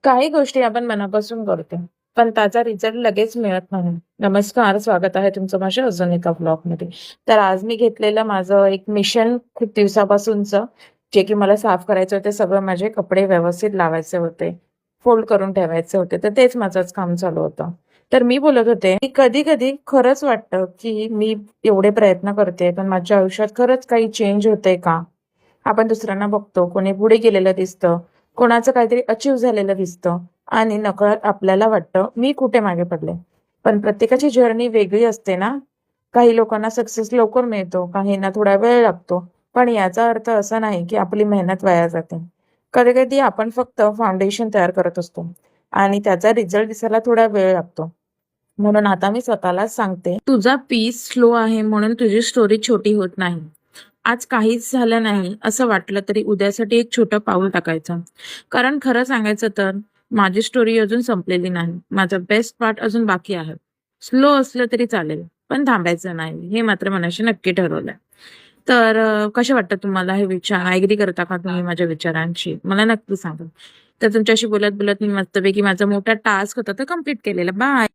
काही गोष्टी आपण मनापासून करतो, पण त्याचा रिझल्ट लगेच मिळत नाही. नमस्कार, स्वागत आहे तुमचं माझ्या अजून एका ब्लॉगमध्ये. तर आज मी घेतलेलं माझं एक मिशन खूप दिवसापासूनचं, जे की मला साफ करायचं होते. सगळं माझे कपडे व्यवस्थित लावायचे होते, फोल्ड करून ठेवायचे होते. तर तेच माझंच काम चालू होतं. तर मी बोलत होते, की कधी-कधी खरंच वाटतं, की मी एवढे प्रयत्न करते, पण माझ्या आयुष्यात खरंच काही चेंज होतंय का? आपण दुसऱ्यांना बघतो, कोणी पुढे गेलेलं दिसतं, कोणाचं काहीतरी अचीव्ह झालेलं दिसतं आणि नकळत आपल्याला वाटतं, मी कुठे मागे पडले. पण प्रत्येकाची जर्नी वेगळी असते ना. काही लोकांना सक्सेस लवकर मिळतो, काहींना थोडा वेळ लागतो. पण याचा अर्थ असा नाही, की आपली मेहनत वाया जाते. कधी-कधी आपण फक्त फाउंडेशन तयार करत असतो आणि त्याचा रिझल्ट दिसायला थोडा वेळ लागतो. म्हणून आता मी स्वतःलाच सांगते, तुझा पीस स्लो आहे म्हणून तुझी स्टोरी छोटी होत नाही. आज काहीच झालं नाही असं वाटलं तरी उद्यासाठी एक छोटं पाऊल टाकायचं. कारण खरं सांगायचं तर माझी स्टोरी अजून संपलेली नाही. माझा बेस्ट पार्ट अजून बाकी आहे. स्लो असलं तरी चालेल, पण थांबायचं नाही. हे मात्र मनाशी नक्की ठरवलंय. तर कसे वाटतात तुम्हाला हे विचार? ॲग्री करता का तुम्ही माझ्या विचारांशी? मला नक्की सांगा. तर तुमच्याशी बोलत-बोलत मी मस्तपैकी माझा मोठा टास्क होता तो कंप्लीट केलेला. बाय.